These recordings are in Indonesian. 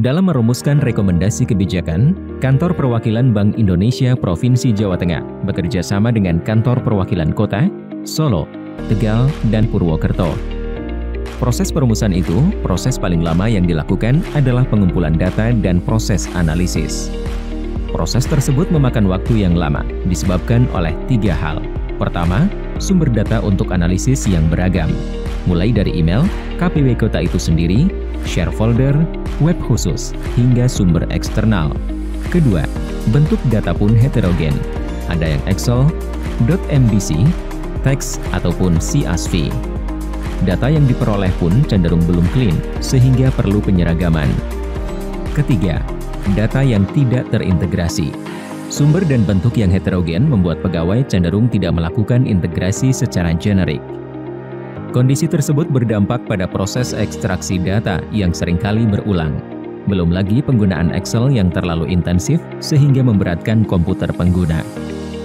Dalam merumuskan rekomendasi kebijakan, Kantor Perwakilan Bank Indonesia Provinsi Jawa Tengah bekerja sama dengan Kantor Perwakilan Kota, Solo, Tegal, dan Purwokerto. Proses perumusan itu, proses paling lama yang dilakukan adalah pengumpulan data dan proses analisis. Proses tersebut memakan waktu yang lama, disebabkan oleh 3 hal. Pertama, sumber data untuk analisis yang beragam, mulai dari email, KPW Kota itu sendiri, share folder, web khusus, hingga sumber eksternal. Kedua, bentuk data pun heterogen. Ada yang Excel, .mbc, teks, ataupun CSV. Data yang diperoleh pun cenderung belum clean, sehingga perlu penyeragaman. Ketiga, data yang tidak terintegrasi. Sumber dan bentuk yang heterogen membuat pegawai cenderung tidak melakukan integrasi secara generik. Kondisi tersebut berdampak pada proses ekstraksi data yang seringkali berulang. Belum lagi penggunaan Excel yang terlalu intensif sehingga memberatkan komputer pengguna.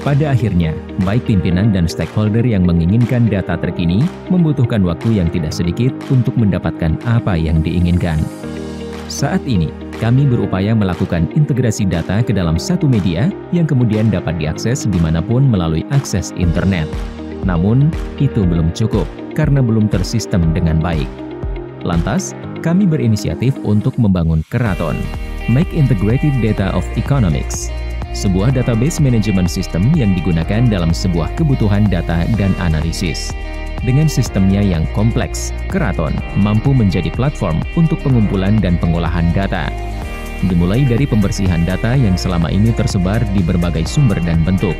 Pada akhirnya, baik pimpinan dan stakeholder yang menginginkan data terkini membutuhkan waktu yang tidak sedikit untuk mendapatkan apa yang diinginkan. Saat ini, kami berupaya melakukan integrasi data ke dalam satu media yang kemudian dapat diakses dimanapun melalui akses internet. Namun, itu belum cukup karena belum tersistem dengan baik. Lantas, kami berinisiatif untuk membangun Keraton, Make Integrated Data of Economics, sebuah database management system yang digunakan dalam sebuah kebutuhan data dan analisis. Dengan sistemnya yang kompleks, Keraton mampu menjadi platform untuk pengumpulan dan pengolahan data. Dimulai dari pembersihan data yang selama ini tersebar di berbagai sumber dan bentuk,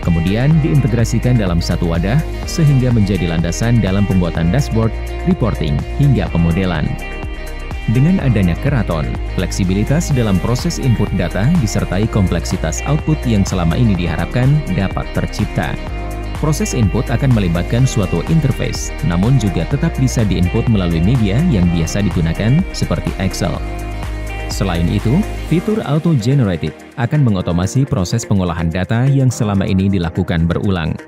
kemudian diintegrasikan dalam satu wadah sehingga menjadi landasan dalam pembuatan dashboard, reporting, hingga pemodelan. Dengan adanya Keraton, fleksibilitas dalam proses input data disertai kompleksitas output yang selama ini diharapkan dapat tercipta. Proses input akan melibatkan suatu interface, namun juga tetap bisa diinput melalui media yang biasa digunakan seperti Excel. Selain itu, fitur auto-generated akan mengotomasi proses pengolahan data yang selama ini dilakukan berulang.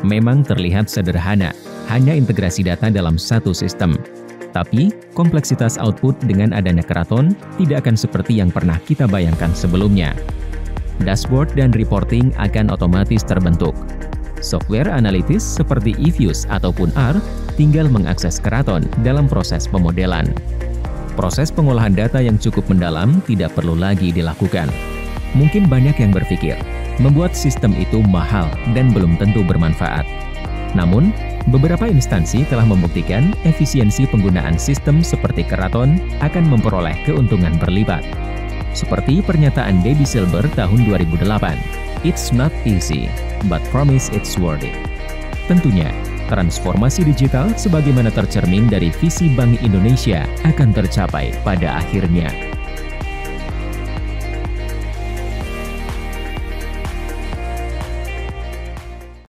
Memang terlihat sederhana, hanya integrasi data dalam satu sistem. Tapi, kompleksitas output dengan adanya Keraton tidak akan seperti yang pernah kita bayangkan sebelumnya. Dashboard dan reporting akan otomatis terbentuk. Software analitis seperti eViews ataupun R tinggal mengakses Keraton dalam proses pemodelan. Proses pengolahan data yang cukup mendalam tidak perlu lagi dilakukan. Mungkin banyak yang berpikir, membuat sistem itu mahal dan belum tentu bermanfaat. Namun, beberapa instansi telah membuktikan efisiensi penggunaan sistem seperti Keraton akan memperoleh keuntungan berlipat. Seperti pernyataan Debbie Silber tahun 2008, "It's not easy, but promise it's worth it." Tentunya, transformasi digital sebagaimana tercermin dari visi Bank Indonesia akan tercapai pada akhirnya.